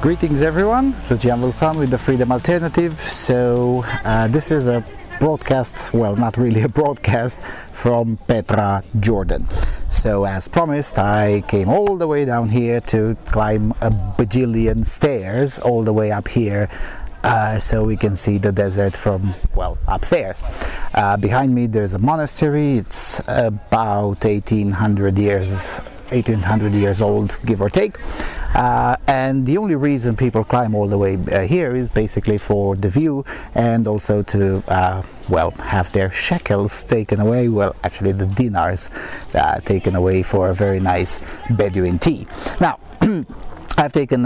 Greetings everyone, Lucian Wilson with the Freedom Alternative. So this is a broadcast, well, not really a broadcast, from Petra, Jordan. So as promised, I came all the way down here to climb a bajillion stairs all the way up here so we can see the desert from, well, upstairs. Behind me there's a monastery. It's about 1800 years old, give or take. And the only reason people climb all the way here is basically for the view, and also to well, have their shekels taken away, well, actually the dinars taken away for a very nice Bedouin tea. Now I've taken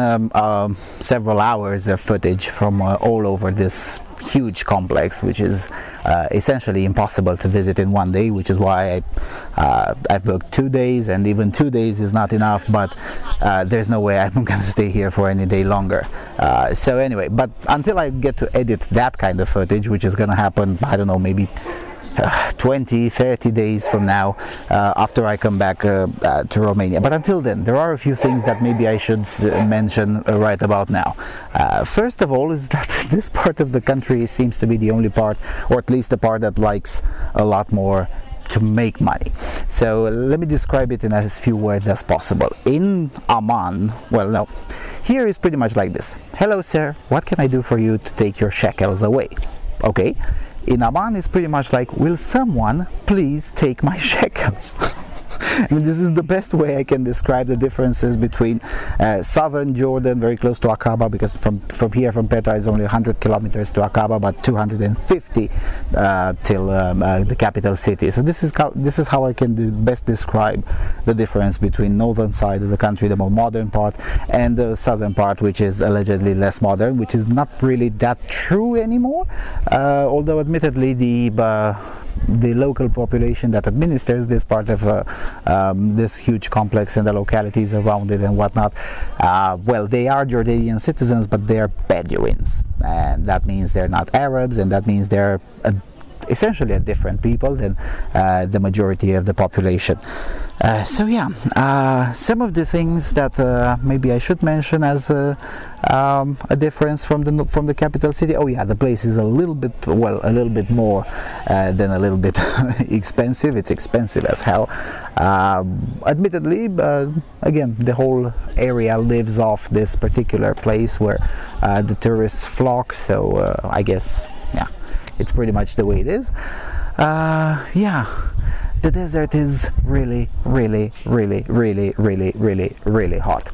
several hours of footage from all over this huge complex, which is essentially impossible to visit in one day, which is why I've booked 2 days, and even 2 days is not enough, but there's no way I'm gonna stay here for any day longer. So anyway, but until I get to edit that kind of footage, which is gonna happen, I don't know, maybe 20-30 days from now, after I come back to Romania. But until then, there are a few things that maybe I should mention right about now. First of all is that this part of the country seems to be the only part, or at least the part that likes a lot more to make money. So let me describe it in as few words as possible. In Amman, well, no, here is pretty much like this. Hello sir, what can I do for you to take your shekels away? Okay. In Amman, it's pretty much like, will someone please take my shekels? I mean, this is the best way I can describe the differences between southern Jordan, very close to Aqaba, because from here, from Petra, is only 100 kilometers to Aqaba, but 250 till the capital city. So this is how I can best describe the difference between northern side of the country, the more modern part, and the southern part, which is allegedly less modern, which is not really that true anymore. Although admittedly the local population that administers this part of this huge complex and the localities around it and whatnot, well, they are Jordanian citizens, but they're Bedouins, and that means they're not Arabs, and that means they're essentially a different people than the majority of the population. So yeah, some of the things that maybe I should mention as a difference from the capital city. Oh yeah, the place is a little bit, well, a little bit more than a little bit expensive. It's expensive as hell. Admittedly, again, the whole area lives off this particular place where the tourists flock, so I guess, yeah, it's pretty much the way it is. Yeah, the desert is really hot.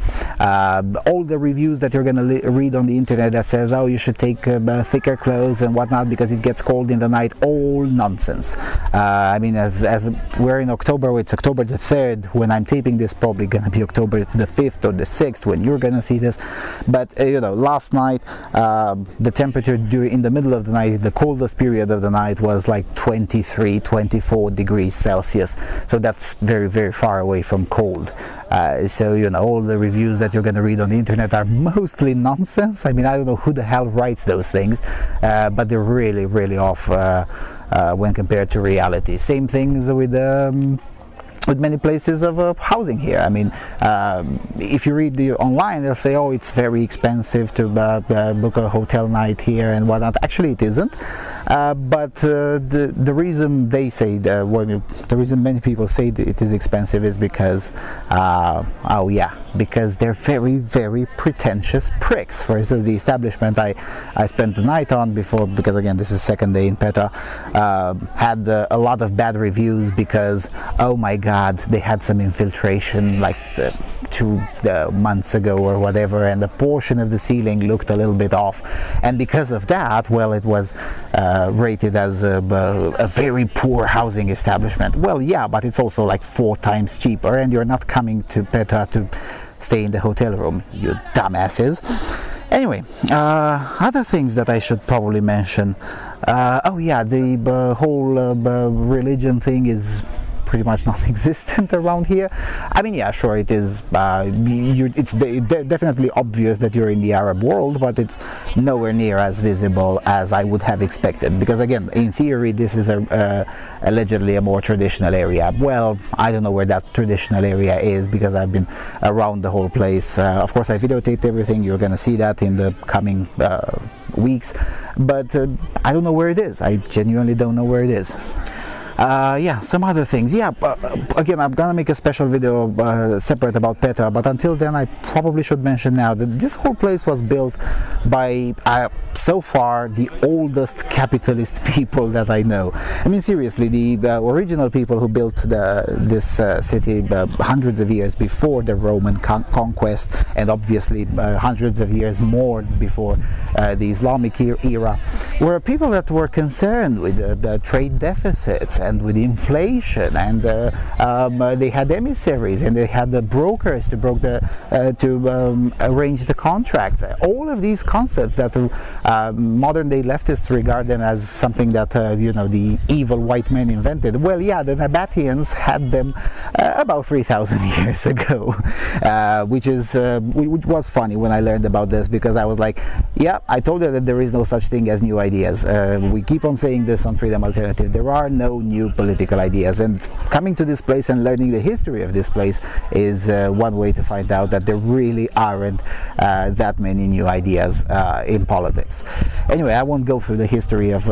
All the reviews that you're gonna read on the internet that says, oh, you should take thicker clothes and whatnot because it gets cold in the night, all nonsense. I mean, as we're in October, it's October the 3rd when I'm taping this, probably gonna be October the 5th or the 6th when you're gonna see this. But you know, last night the temperature in the middle of the night, the coldest period of the night, was like 23-24 degrees Celsius. So that's very far away from cold. So you know, all the reviews that you're going to read on the internet are mostly nonsense. I mean, I don't know who the hell writes those things, but they're really off when compared to reality. Same things with many places of housing here. I mean, if you read online, they'll say, oh, it's very expensive to book a hotel night here and whatnot. Actually, it isn't. But the reason they say, the reason many people say that it is expensive is because, oh yeah, because they're very pretentious pricks. For instance, the establishment I spent the night on before, because again, this is second day in Petra, had a lot of bad reviews because, oh my god, they had some infiltration like 2 months ago or whatever, and the portion of the ceiling looked a little bit off, and because of that, well, it was rated as a very poor housing establishment. Well, yeah, but it's also like 4 times cheaper, and you're not coming to Petra to stay in the hotel room, you dumbasses. Anyway, other things that I should probably mention. Oh yeah, the whole religion thing is pretty much non-existent around here. I mean, yeah, sure, it is. It's definitely obvious that you're in the Arab world, but it's nowhere near as visible as I would have expected. Because again, in theory, this is allegedly a more traditional area. Well, I don't know where that traditional area is because I've been around the whole place. Of course, I videotaped everything. You're gonna see that in the coming weeks, but I don't know where it is. I genuinely don't know where it is. Yeah, some other things. Yeah, again, I'm gonna make a special video separate about Petra, but until then I probably should mention now that this whole place was built by so far the oldest capitalist people that I know. I mean, seriously, the original people who built this city hundreds of years before the Roman conquest, and obviously hundreds of years more before the Islamic era, were people that were concerned with the trade deficits and with inflation, and they had emissaries and they had the brokers to arrange the contracts. All of these concepts that modern day leftists regard them as something that you know, the evil white men invented. Well, yeah, the Nabateans had them about 3,000 years ago, which was funny when I learned about this, because I was like, yeah, I told you that there is no such thing as new ideas. We keep on saying this on Freedom Alternative. There are no new political ideas, and coming to this place and learning the history of this place is one way to find out that there really aren't that many new ideas in politics. Anyway, I won't go through the history of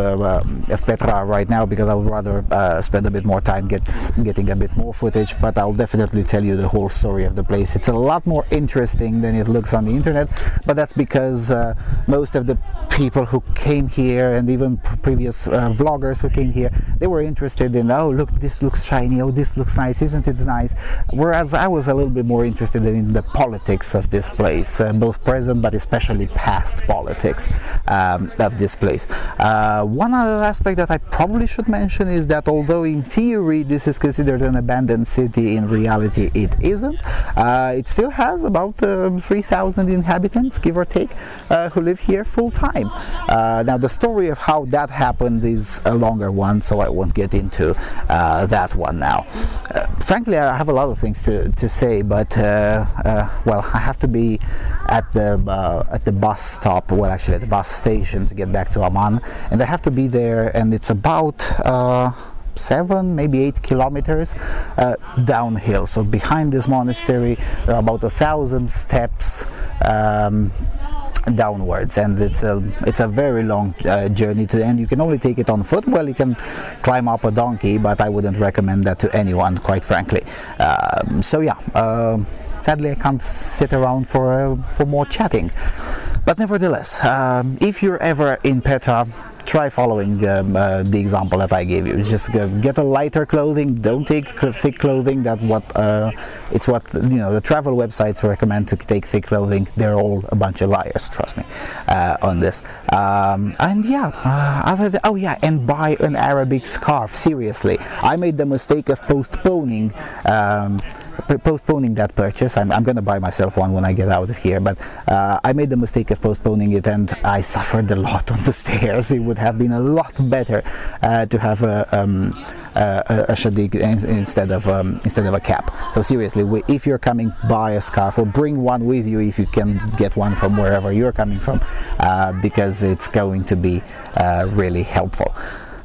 Petra right now, because I would rather spend a bit more time getting a bit more footage, but I'll definitely tell you the whole story of the place. It's a lot more interesting than it looks on the internet, but that's because most of the people who came here, and even previous vloggers who came here, they were interested in, oh look, this looks shiny, oh this looks nice, isn't it nice? Whereas I was a little bit more interested in the politics of this place, both present but especially past politics of this place. One other aspect that I probably should mention is that although in theory this is considered an abandoned city, in reality it isn't. It still has about 3,000 inhabitants, give or take, who live here full time. Now the story of how that happened is a longer one, so I won't get into that one now. Frankly, I have a lot of things to say, but well, I have to be at the bus stop, well actually at the bus station, to get back to Amman, and I have to be there, and it's about 7, maybe 8 kilometers downhill. So behind this monastery there are about 1,000 steps downwards, and it's a very long journey and you can only take it on foot. Well, you can climb up a donkey, but I wouldn't recommend that to anyone, quite frankly. So yeah, sadly I can't sit around for more chatting. But nevertheless, if you're ever in Petra, try following the example that I gave you. Just get a lighter clothing. Don't take thick clothing. It's what you know, the travel websites recommend, to take thick clothing. They're all a bunch of liars, trust me, on this. And yeah, oh yeah, and buy an Arabic scarf. Seriously, I made the mistake of postponing that purchase. I'm gonna buy myself one when I get out of here, but I made the mistake of postponing it, and I suffered a lot on the stairs. It would have been a lot better to have a shaddig instead of a cap. So seriously, if you're coming, buy a scarf, or bring one with you if you can get one from wherever you're coming from, because it's going to be really helpful.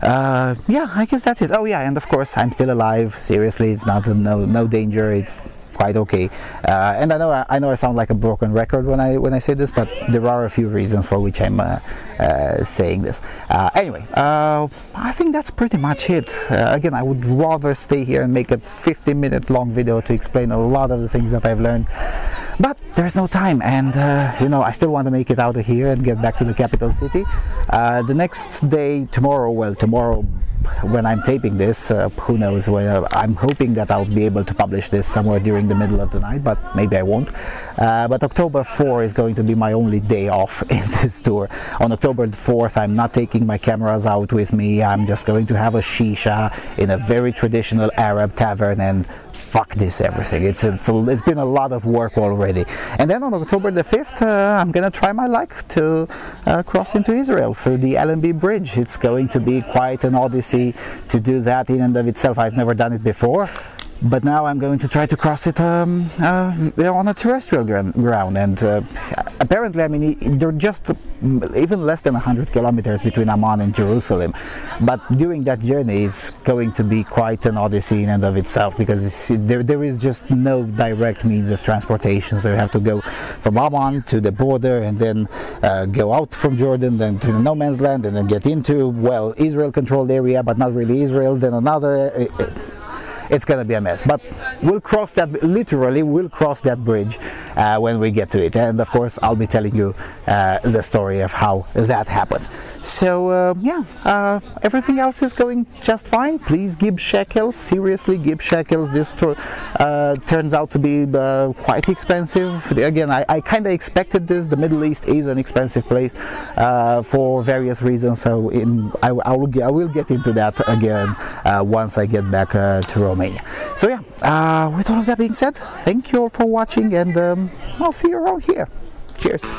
Yeah, I guess that's it. Oh yeah, and of course I'm still alive. Seriously, it's not no danger. It's quite okay, and I know I sound like a broken record when I say this, but there are a few reasons for which I'm saying this. Anyway, I think that's pretty much it. Again, I would rather stay here and make a 50-minute long video to explain a lot of the things that I've learned, but there's no time, and you know, I still want to make it out of here and get back to the capital city. The next day, tomorrow when I'm taping this, who knows, I'm hoping that I'll be able to publish this somewhere during the middle of the night, but maybe I won't. But October 4 is going to be my only day off in this tour. On October 4th, I'm not taking my cameras out with me. I'm just going to have a shisha in a very traditional Arab tavern, and fuck this everything. It's been a lot of work already. And then on October the 5th, I'm gonna try my luck to cross into Israel through the LMB bridge. It's going to be quite an odyssey odyssey to do that in and of itself. I've never done it before, but now I'm going to try to cross it on a terrestrial ground, and apparently, I mean, they're just even less than 100 kilometers between Amman and Jerusalem, but during that journey it's going to be quite an odyssey in and of itself, because there is just no direct means of transportation. So you have to go from Amman to the border, and then go out from Jordan, then to the no man's land, and then get into, well, Israel controlled area, but not really Israel, then another. It's gonna be a mess, but we'll cross that, literally we'll cross that bridge when we get to it, and of course I'll be telling you the story of how that happened. So yeah, everything else is going just fine. Please give shekels, seriously give shekels. This turns out to be quite expensive. Again, I kind of expected this. The Middle East is an expensive place for various reasons, so I will get into that again once I get back to Romania. So yeah, with all of that being said, thank you all for watching, and I'll see you around here. Cheers.